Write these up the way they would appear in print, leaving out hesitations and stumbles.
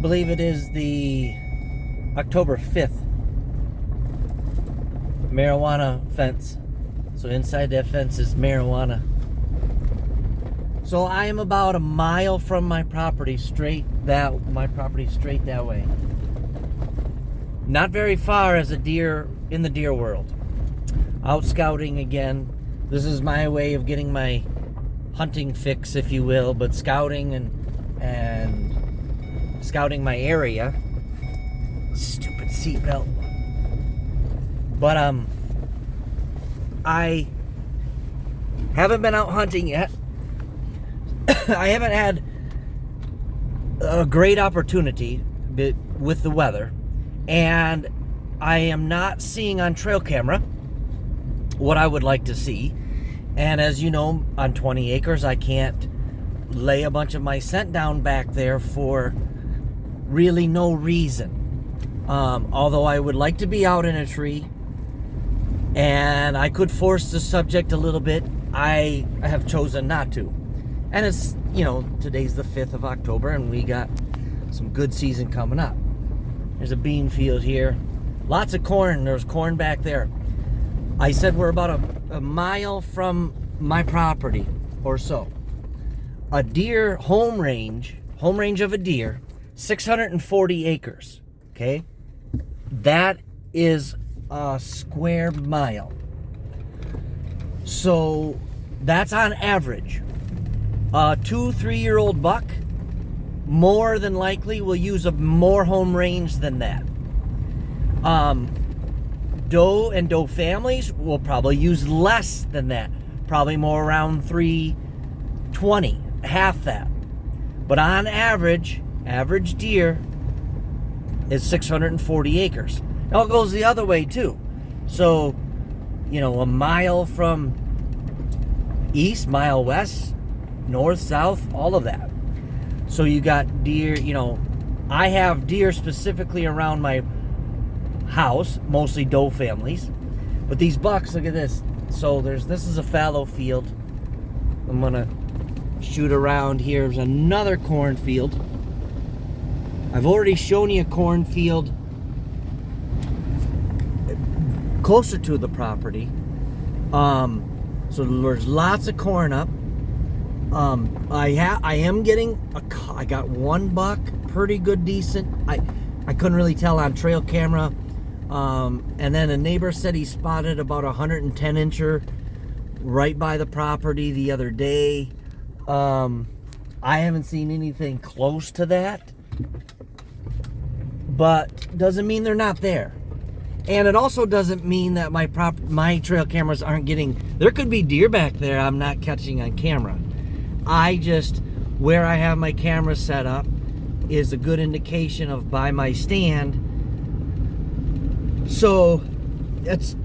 believe it is the October 5th marijuana fence. So inside that fence is marijuana. So I am about a mile from my property straight that way. Not very far as a deer in the deer world. Out scouting again. This is my way of getting my hunting fix, if you will, but scouting and scouting my area. Stupid seatbelt. But I haven't been out hunting yet. I haven't had a great opportunity with the weather, and I am not seeing on trail camera what I would like to see. And as you know, on 20 acres, I can't lay a bunch of my scent down back there for really no reason. Although I would like to be out in a tree, and I could force the subject a little bit, I have chosen not to. And it's, you know, today's the 5th of October, and we got some good season coming up. There's a bean field here. Lots of corn. There's corn back there. I said we're about a mile from my property or so. A deer home range of a deer, 640 acres, okay? That is a square mile. So that's on average. A 2-3-year-old buck more than likely will use a more home range than that. Doe and doe families will probably use less than that. Probably more around 320, half that. But on average deer is 640 acres. Now it goes the other way too. So, you know, a mile from east, mile west, north, south, all of that. So you got deer, you know, I have deer specifically around my house, mostly doe families. But these bucks, look at this. So this is a fallow field. I'm gonna shoot around here. There's another cornfield. I've already shown you a cornfield closer to the property. So there's lots of corn up. I am getting I got one buck, pretty good, decent. I couldn't really tell on trail camera. And then a neighbor said he spotted about a 110 incher right by the property the other day. I haven't seen anything close to that, but doesn't mean they're not there. And it also doesn't mean that my trail cameras aren't getting. There could be deer back there I'm not catching on camera. Where I have my camera set up is a good indication of by my stand. So it's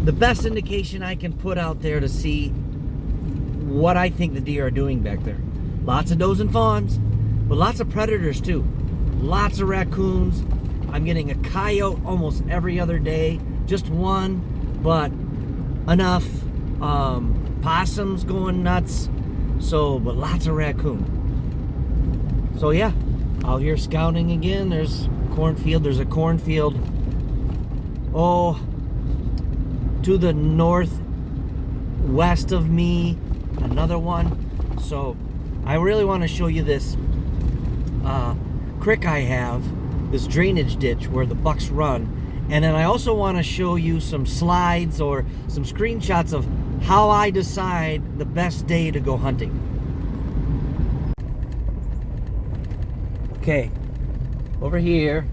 the best indication I can put out there to see what I think the deer are doing back there. Lots of does and fawns, but lots of predators too. Lots of raccoons. I'm getting a coyote almost every other day. Just one, but enough. Possums going nuts. But lots of raccoon. So yeah, out here scouting again. There's cornfield. There's a cornfield, to the northwest of me, another one. So I really want to show you this creek I have, this drainage ditch where the bucks run. And then I also want to show you some slides or some screenshots of how I decide the best day to go hunting. Okay, over here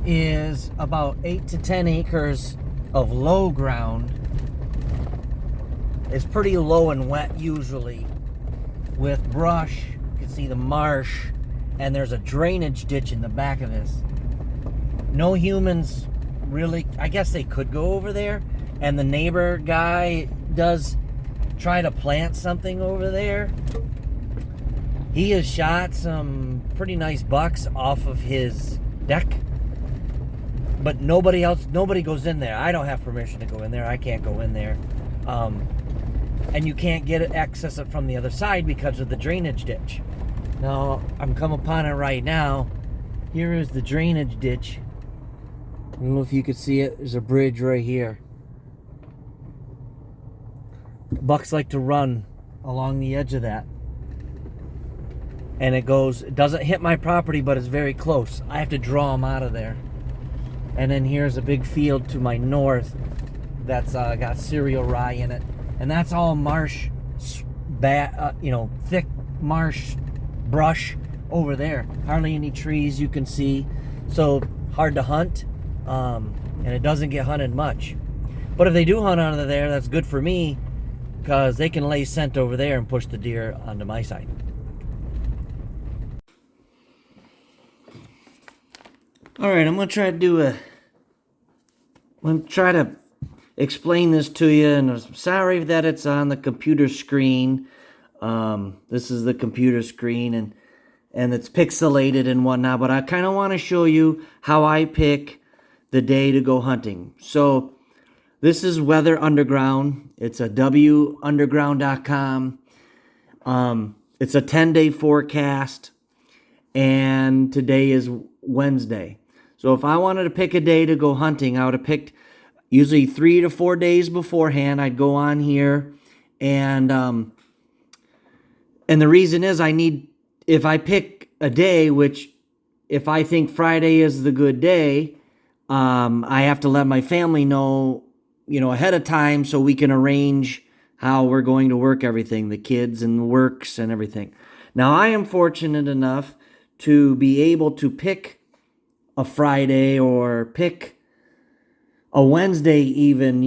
is about 8 to 10 acres of low ground. It's pretty low and wet usually, with brush. You can see the marsh, and there's a drainage ditch in the back of this. No humans really. I guess they could go over there, and the neighbor guy does try to plant something over there. He has shot some pretty nice bucks off of his deck, but nobody goes in there. I don't have permission to go in there. I can't go in there. And you can't get access it from the other side because of the drainage ditch. Now, I'm come upon it right now. Here is the drainage ditch. I don't know if you could see it. There's a bridge right here. Bucks like to run along the edge of that. And it doesn't hit my property, but it's very close. I have to draw them out of there. And then here's a big field to my north that's got cereal rye in it. And that's all marsh, thick marsh brush over there. Hardly any trees you can see. So hard to hunt. And it doesn't get hunted much. But if they do hunt out of there, that's good for me, because they can lay scent over there and push the deer onto my side. All right, I'm gonna try to explain this to you, and I'm sorry that it's on the computer screen. This is the computer screen, and it's pixelated and whatnot, but I kind of want to show you how I pick the day to go hunting. So this is Weather Underground. It's a wunderground.com. It's a 10-day forecast, and today is Wednesday. So if I wanted to pick a day to go hunting, I would have picked usually 3 to 4 days beforehand. I'd go on here, and the reason is if I pick a day, which if I think Friday is the good day, I have to let my family know, ahead of time, so we can arrange how we're going to work everything, the kids and the works and everything. Now, I am fortunate enough to be able to pick a Friday or pick a Wednesday even,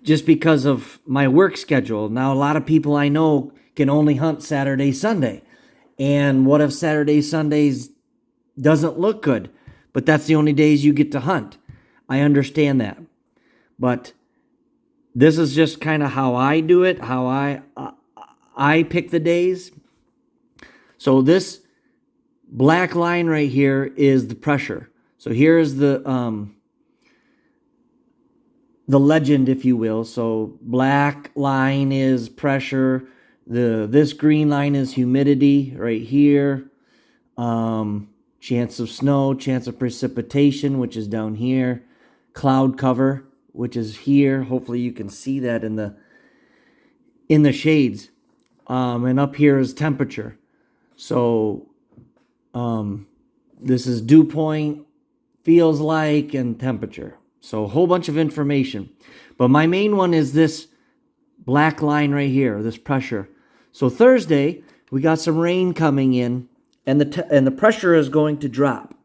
just because of my work schedule. Now, a lot of people I know can only hunt Saturday, Sunday. And what if Saturday, Sundays doesn't look good? But that's the only days you get to hunt. I understand that. But this is just kind of how I do it, how I pick the days. So this black line right here is the pressure. So here is the legend, if you will. So black line is pressure. This green line is humidity right here. Chance of snow, chance of precipitation, which is down here. Cloud cover, which is here. Hopefully you can see that in the shades. And up here is temperature. So this is dew point, feels like, and temperature. So a whole bunch of information. But my main one is this black line right here, this pressure. So Thursday, we got some rain coming in, and the pressure is going to drop.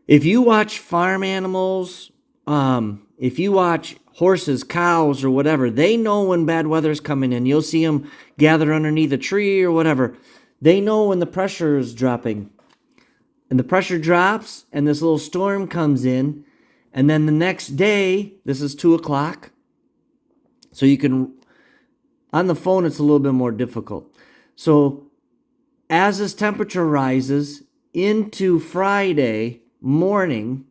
If you watch farm animals, if you watch horses, cows, or whatever, they know when bad weather's coming in. You'll see them gather underneath a tree or whatever. They know when the pressure is dropping. And the pressure drops, and this little storm comes in. And then the next day, this is 2 o'clock. So you can, on the phone, it's a little bit more difficult. So as this temperature rises into Friday morning,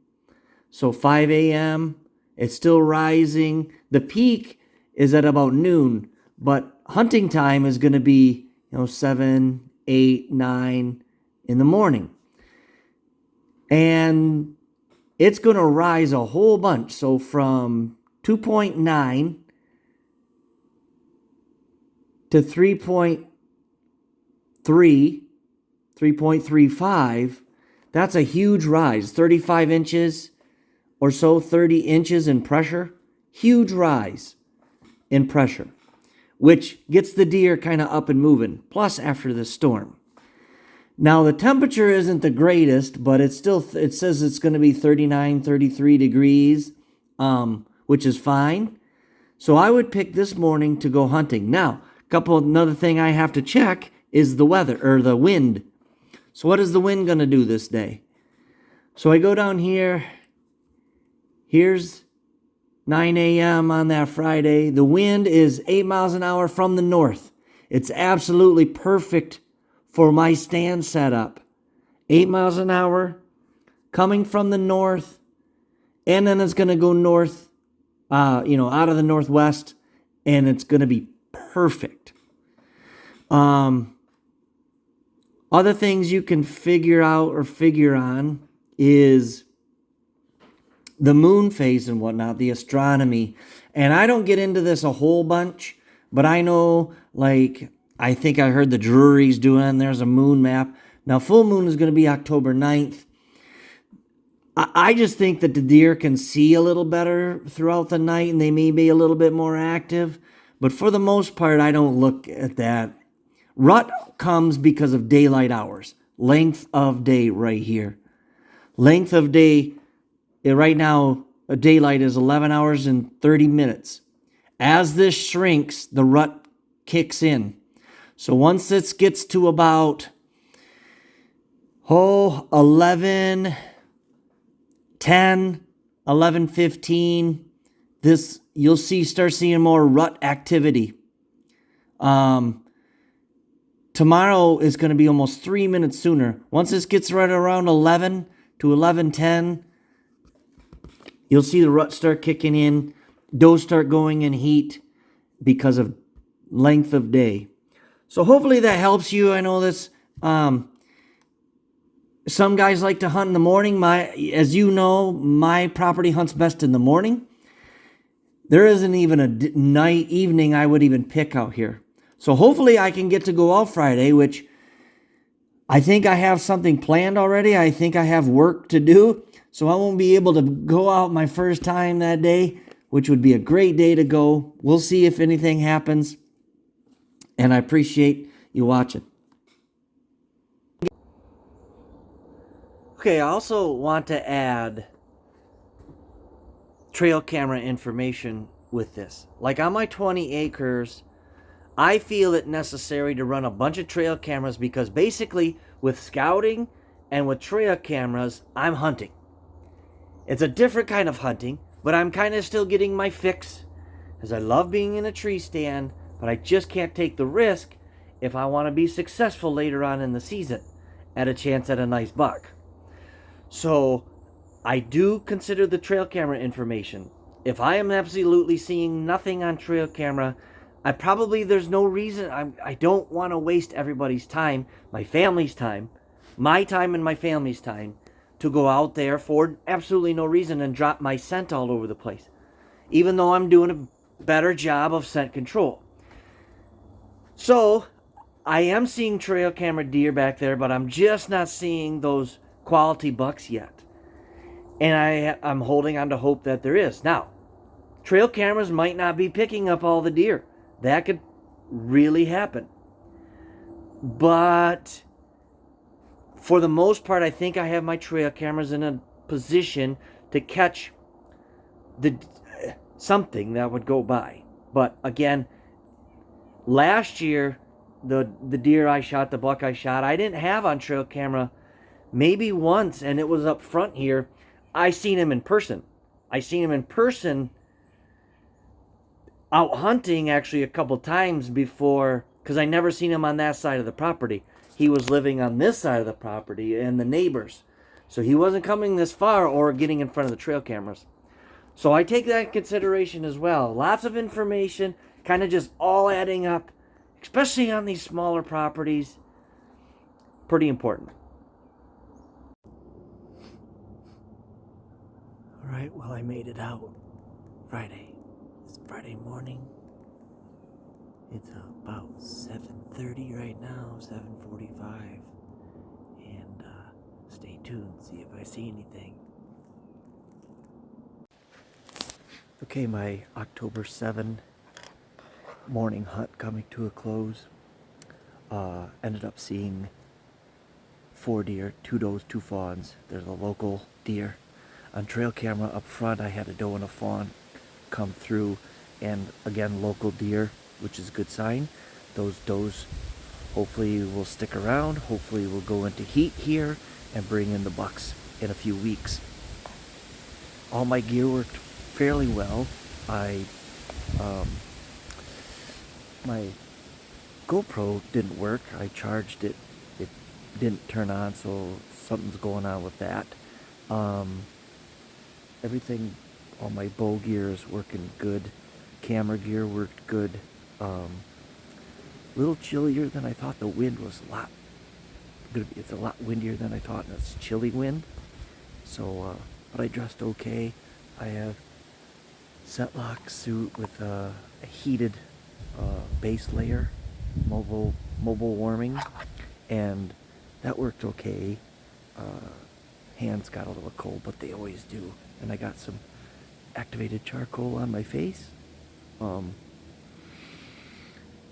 so 5 a.m., it's still rising. The peak is at about noon, but hunting time is going to be, 7, 8, 9 in the morning. And it's going to rise a whole bunch. So from 2.9 to 3.3, 3.35, that's a huge rise. 35 inches or so, 30 inches in pressure. Huge rise in pressure, which gets the deer kind of up and moving. Plus after the storm. Now the temperature isn't the greatest, but it says it's going to be 39, 33 degrees, which is fine. So I would pick this morning to go hunting. Now, another thing I have to check is the weather, or the wind. So what is the wind going to do this day? So I go down here. Here's 9 a.m. on that Friday. The wind is 8 miles an hour from the north. It's absolutely perfect for my stand setup. 8 miles an hour coming from the north, and then it's going to go north, out of the northwest, and it's going to be perfect. Other things you can figure out or figure on is the moon phase and whatnot, the astronomy. And I don't get into this a whole bunch, but I know, like, I think I heard the Drury's doing, there's a moon map. Now, full moon is going to be October 9th. I just think that the deer can see a little better throughout the night and they may be a little bit more active. But for the most part, I don't look at that. Rut comes because of daylight hours. Length of day right here. Length of day, right now, a daylight is 11 hours and 30 minutes. As this shrinks, the rut kicks in. So once this gets to about, 11, 10, 11, 15, this, you'll start seeing more rut activity. Tomorrow is going to be almost 3 minutes sooner. Once this gets right around 11 to 11:10, you'll see the rut start kicking in. Does start going in heat because of length of day. So hopefully that helps you. I know this. Some guys like to hunt in the morning. As you know, my property hunts best in the morning. There isn't even a evening I would even pick out here. So hopefully I can get to go out Friday, which I think I have something planned already. I think I have work to do. So I won't be able to go out my first time that day, which would be a great day to go. We'll see if anything happens. And I appreciate you watching. Okay, I also want to add trail camera information with this. Like on my 20 acres, I feel it necessary to run a bunch of trail cameras because basically with scouting and with trail cameras, I'm hunting. It's a different kind of hunting, but I'm kind of still getting my fix as I love being in a tree stand, but I just can't take the risk if I want to be successful later on in the season at a chance at a nice buck. So I do consider the trail camera information. If I am absolutely seeing nothing on trail camera, there's no reason, I don't want to waste everybody's time, my family's time, my time and my family's time, to go out there for absolutely no reason and drop my scent all over the place. Even though I'm doing a better job of scent control. So, I am seeing trail camera deer back there, but I'm just not seeing those quality bucks yet. And I'm holding on to hope that there is. Now, trail cameras might not be picking up all the deer. That could really happen. But for the most part, I think I have my trail cameras in a position to catch something that would go by. But again, last year, the deer I shot, the buck I shot, I didn't have on trail camera maybe once, and it was up front here. I seen him in person. Out hunting actually a couple times before, because I never seen him on that side of the property. He was living on this side of the property and the neighbors. So he wasn't coming this far or getting in front of the trail cameras. So I take that in consideration as well. Lots of information, kind of just all adding up, especially on these smaller properties. Pretty important. All right, well, I made it out Friday. It's Friday morning. It's about 7:30 right now, 7:45. And stay tuned, see if I see anything. Okay, my October 7 morning hunt coming to a close. Ended up seeing 4 deer, 2 does, 2 fawns. There's a local deer. On trail camera up front, I had a doe and a fawn come through, and again, local deer, which is a good sign. Those does hopefully will stick around, hopefully will go into heat here and bring in the bucks in a few weeks. All my gear worked fairly well. My GoPro didn't work. I charged it. It didn't turn on, so something's going on with that. Everything, all my bow gear is working good. Camera gear worked good. Little chillier than I thought. The wind was a lot It's a lot windier than I thought, and it's chilly wind. So, but I dressed okay. I have Scentlok suit with a heated base layer, mobile warming, and that worked okay. Hands got a little cold, but they always do. And I got some activated charcoal on my face.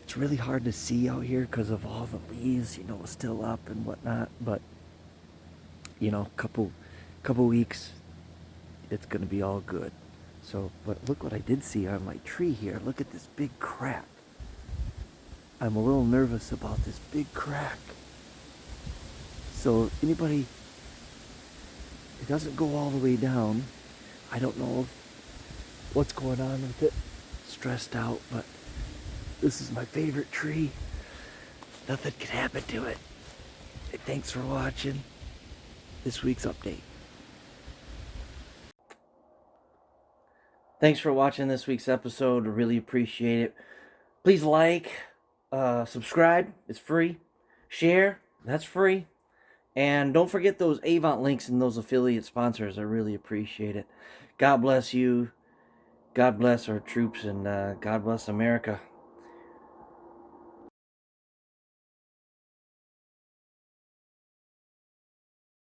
It's really hard to see out here because of all the leaves, still up and whatnot. But couple weeks, it's gonna be all good. So, but look what I did see on my tree here. Look at this big crack. I'm a little nervous about this big crack. So anybody, it doesn't go all the way down. I don't know what's going on with it. Stressed out, but this is my favorite tree. Nothing can happen to it. Thanks for watching this week's update. Thanks for watching this week's episode. I really appreciate it. Please like, subscribe. It's free. Share. That's free. And don't forget those Avant links and those affiliate sponsors. I really appreciate it. God bless you. God bless our troops, and God bless America.